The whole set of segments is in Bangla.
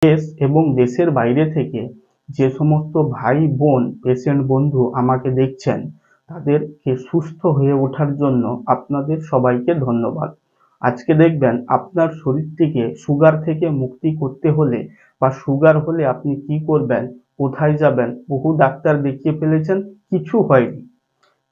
দেশ এবং দেশের বাইরে থেকে যে সমস্ত ভাই বোন পেশেন্ট বন্ধু আমাকে দেখছেন তাদেরকে সুস্থ হয়ে ওঠার জন্য আপনাদের সবাইকে ধন্যবাদ। আজকে দেখবেন আপনার শরীরটিকে সুগার থেকে মুক্তি করতে হলে বা সুগার হলে আপনি কি করবেন, কোথায় যাবেন, বহু ডাক্তার দেখিয়ে ফেলেছেন, কিছু হয়নি।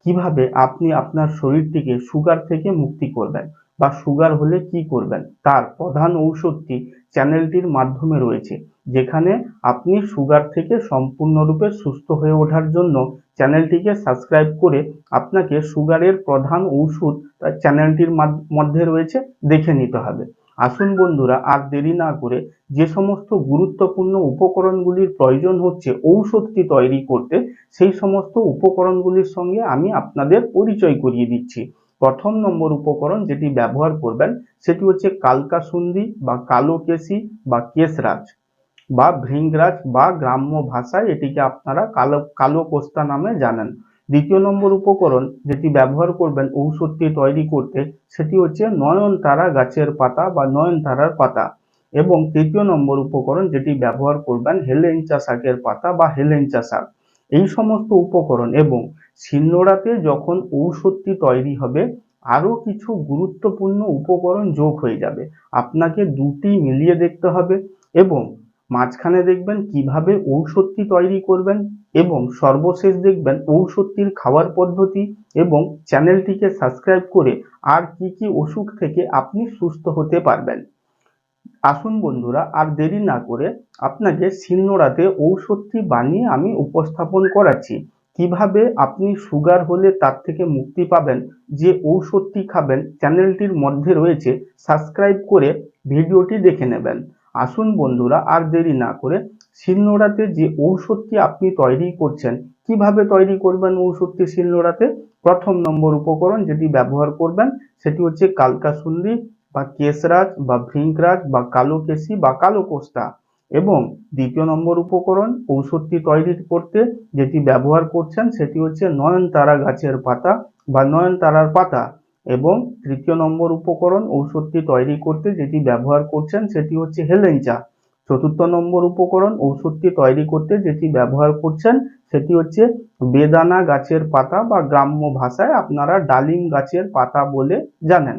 কিভাবে আপনি আপনার শরীরটিকে সুগার থেকে মুক্তি করবেন বা সুগার হলে কি করবেন তার প্রধান ঔষধটি চ্যানেলটির মাধ্যমে রয়েছে, যেখানে আপনি সুগার থেকে সম্পূর্ণরূপে সুস্থ হয়ে ওঠার জন্য চ্যানেলটিকে সাবস্ক্রাইব করে আপনাকে সুগারের প্রধান ঔষধ চ্যানেলটির মধ্যে রয়েছে, দেখে নিতে হবে। আসুন বন্ধুরা, আর দেরি না করে যে সমস্ত গুরুত্বপূর্ণ উপকরণগুলির প্রয়োজন হচ্ছে ঔষধটি তৈরি করতে, সেই সমস্ত উপকরণগুলির সঙ্গে আমি আপনাদের পরিচয় করিয়ে দিচ্ছি। প্রথম নম্বর উপকরণ যেটি ব্যবহার করবেন সেটি হচ্ছে কালকাসুন্দি বা কালোকেশী বা কেশরাজ বা ভৃঙ্গরাজ বা গ্রাম্য ভাষায় এটিকে আপনারা কালোকোস্তা নামে জানেন। দ্বিতীয় নম্বর উপকরণ যেটি ব্যবহার করবেন ঔষধটি তৈরি করতে সেটি হচ্ছে নয়নতারা গাছের পাতা বা নয়নতারার পাতা। এবং তৃতীয় নম্বর উপকরণ যেটি ব্যবহার করবেন হেলেঞ্চা শাকের পাতা বা হেলেঞ্চা শাক। এই সমস্ত উপকরণ এবং শিলনোড়াতে যখন ঔষধটি তৈরি হবে আরো কিছু গুরুত্বপূর্ণ উপকরণ যোগ হয়ে যাবে। আপনাকে দুটি মিলিয়ে দেখতে হবে এবং মাঝখানে দেখবেন কিভাবে ঔষধটি তৈরি করবেন এবং সর্বশেষ দেখবেন ঔষধটির খাওয়ার পদ্ধতি এবং চ্যানেলটিকে সাবস্ক্রাইব করে আর কি কি অসুখ থেকে আপনি সুস্থ হতে পারবেন। আসুন বন্ধুরা, আর দেরি না করে আপনাকে শিলনোড়াতে ঔষধটি বানিয়ে আমি উপস্থাপন করাচ্ছি। কিভাবে আপনি সুগার হলে তার থেকে মুক্তি পাবেন, যে ঔষধটি খাবেন চ্যানেলটির মধ্যে রয়েছে, সাবস্ক্রাইব করে ভিডিওটি দেখে নেবেন। আসুন বন্ধুরা, আর দেরি না করে শিলনোড়াতে যে ঔষধটি আপনি তৈরি করছেন, কিভাবে তৈরি করবেন ঔষধটি শিলনোড়াতে। প্রথম নম্বর উপকরণ যেটি ব্যবহার করবেন সেটি হচ্ছে কালকাসুন্দি বা কেশরাজ বা ভৃঙ্গরাজ বা কালোকেশী বা কালোকোস্তা। এবং দ্বিতীয় নম্বর উপকরণ ঔষধটি তৈরি করতে যেটি ব্যবহার করছেন সেটি হচ্ছে নয়নতারা গাছের পাতা বা নয়নতারার পাতা। এবং তৃতীয় নম্বর উপকরণ ঔষধটি তৈরি করতে যেটি ব্যবহার করছেন সেটি হচ্ছে হেলেঞ্চা। চতুর্থ নম্বর উপকরণ ঔষধটি তৈরি করতে যেটি ব্যবহার করছেন সেটি হচ্ছে বেদানা গাছের পাতা বা গ্রাম্য ভাষায় আপনারা ডালিম গাছের পাতা বলে জানেন।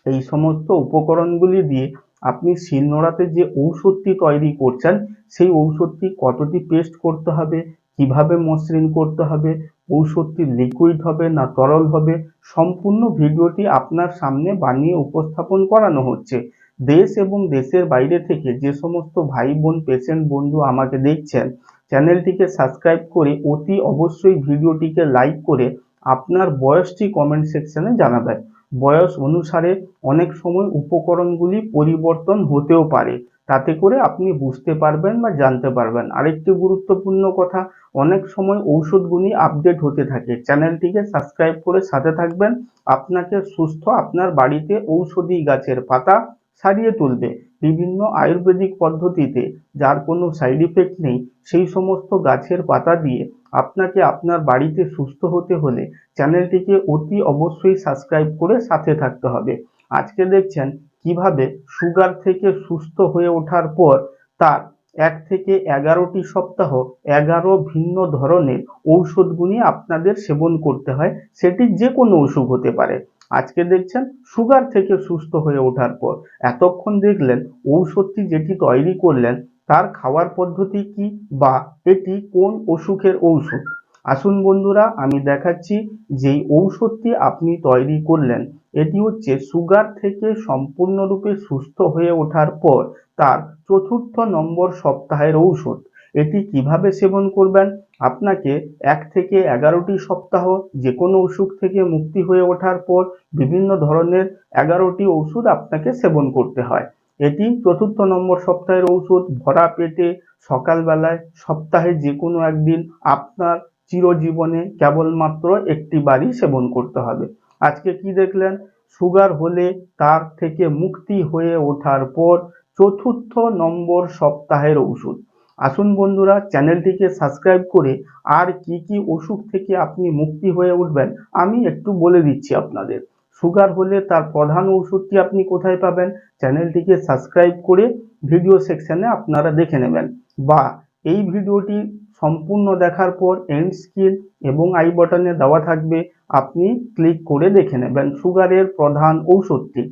এই সমস্ত উপকরণগুলি দিয়ে আপনি শিলনোড়াতে যে ঔষধটি তৈরি করছেন সেই ঔষধটি কতটি পেস্ট করতে হবে, কিভাবে মসৃণ করতে হবে, ঔষধটি লিকুইড হবে না তরল হবে, সম্পূর্ণ ভিডিওটি আপনার সামনে বানিয়ে উপস্থাপন করানো হচ্ছে। দেশ এবং দেশের বাইরে থেকে যে সমস্ত ভাই বোন পেশেন্ট বন্ধু আমাকে দেখছেন, চ্যানেলটিকে সাবস্ক্রাইব করে অতি অবশ্যই ভিডিওটিকে লাইক করে আপনার বয়সটি কমেন্ট সেকশনে জানাবেন। বয়স অনুসারে অনেক সময় উপকরণগুলি পরিবর্তন হতেও পারে, তাতে করে আপনি বুঝতে পারবেন বা জানতে পারবেন। আরেকটি গুরুত্বপূর্ণ কথা, অনেক সময় ঔষধগুলি আপডেট হতে থাকে, চ্যানেলটিকে সাবস্ক্রাইব করে সাথে থাকবেন। আপনাকে সুস্থ আপনার বাড়িতে ঔষধি গাছের পাতা সারিয়ে তুলবে বিভিন্ন আয়ুর্বেদিক পদ্ধতিতে, যার কোনো সাইড ইফেক্ট নেই, সেই সমস্ত গাছের পাতা দিয়ে আপনাকে আপনার বাড়িতে সুস্থ হতে হলে চ্যানেলটিকে অতি অবশ্যই সাবস্ক্রাইব করে সাথে থাকতে হবে। আজকে দেখছেন কিভাবে সুগার থেকে সুস্থ হয়ে ওঠার পর তার 1 থেকে 11টি সপ্তাহ 11 ভিন্ন ধরনের ঔষধগুলি আপনাদের সেবন করতে হয়, সেটি যে কোনো অসুখ হতে পারে। আজকে দেখছেন সুগার থেকে সুস্থ হয়ে ওঠার পর এতক্ষণ দেখলেন ঔষধটি যেটি তৈরি করলেন তার খাওয়ার পদ্ধতি কি বা এটি কোন অসুখের ঔষধ। আসুন বন্ধুরা, আমি দেখাচ্ছি যেই ঔষধটি আপনি তৈরি করলেন এটি হচ্ছে সুগার থেকে সম্পূর্ণরূপে সুস্থ হয়ে ওঠার পর তার 4র্থ নম্বর সপ্তাহের ঔষধ। এটি কিভাবে সেবন করবেন, আপনাকে 1 থেকে 11টি সপ্তাহ যে কোনো অসুখ থেকে মুক্তি হয়ে ওঠার পর বিভিন্ন ধরনের 11টি ওষুধ আপনাকে সেবন করতে হয়। এটি 4র্থ নম্বর সপ্তাহের ঔষধ। ভরা পেটে সকালবেলায় সপ্তাহে যে কোনো একদিন আপনার চিরজীবনে কেবলমাত্র একটি বারই সেবন করতে হবে। আজকে কি দেখলেন, সুগার হলে তার থেকে মুক্তি হয়ে ওঠার পর 4র্থ নম্বর সপ্তাহের ঔষধ। আসুন বন্ধুরা, চ্যানেলটিকে সাবস্ক্রাইব করে আর কি কি অসুখ থেকে আপনি মুক্তি হয়ে উঠবেন আমি একটু বলে দিচ্ছি আপনাদের। সুগার হলে তার প্রধান ঔষধটি আপনি কোথায় পাবেন, চ্যানেলটিকে সাবস্ক্রাইব করে ভিডিও সেকশনে আপনারা দেখে নেবেন, বা এই ভিডিওটি সম্পূর্ণ দেখার পর এন্ড স্ক্রিন এবং আই বাটনে দেওয়া থাকবে, আপনি ক্লিক করে দেখে নেবেন সুগারের প্রধান ঔষধটি।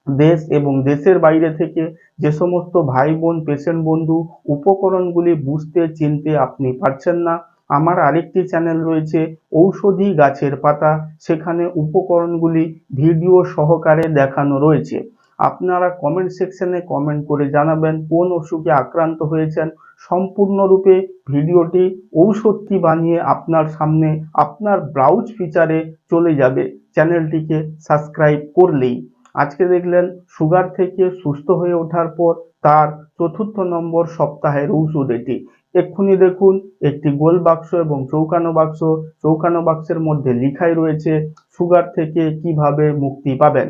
দেশ এবং দেশের বাইরে থেকে যে সমস্ত ভাই বোন পেশেন্ট বন্ধু উপকরণগুলি বুঝতে চিনতে আপনি পারছেন না, আমার আরেকটি চ্যানেল রয়েছে ঔষধি গাছের পাতা, সেখানে উপকরণগুলি ভিডিও সহকারে দেখানো রয়েছে। আপনারা কমেন্ট সেকশনে কমেন্ট করে জানাবেন কোন অসুখে আক্রান্ত হয়েছেন, সম্পূর্ণরূপে ভিডিওটি ঔষধটি বানিয়ে আপনার সামনে আপনার ব্রাউজ ফিচারে চলে যাবে চ্যানেলটিকে সাবস্ক্রাইব করলেই। আজকে দেখলেন সুগার থেকে সুস্থ হয়ে ওঠার পর তার ৪র্থ নম্বর সপ্তাহের ঔষধ এটি। এক্ষুনি দেখুন একটি গোল বাক্স এবং চৌকানো বাক্স, চৌকানো বাক্সের মধ্যে লিখাই রয়েছে সুগার থেকে কিভাবে মুক্তি পাবেন।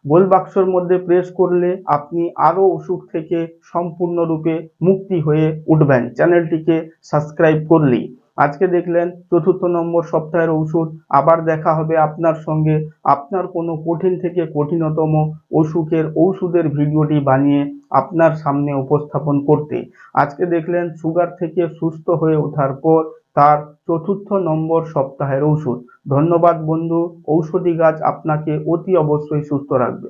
গোল বাক্সের মধ্যে প্রেস করলে আপনি আরো অসুখ থেকে সম্পূর্ণরূপে মুক্তি হয়ে উঠবেন চ্যানেলটিকে সাবস্ক্রাইব করলেই। আজকে দেখলেন ৪র্থ নম্বর সপ্তাহের ঔষধ, আবার দেখা হবে আপনার সঙ্গে আপনার কোনো কঠিন থেকে কঠিনতম অসুখের ঔষধের ভিডিওটি বানিয়ে আপনার সামনে উপস্থাপন করতে। আজকে দেখলেন সুগার থেকে সুস্থ হয়ে ওঠার পর তার ৪র্থ নম্বর সপ্তাহের ঔষধ। ধন্যবাদ বন্ধু, ঔষধি গাছ আপনাকে অতি অবশ্যই সুস্থ রাখবে।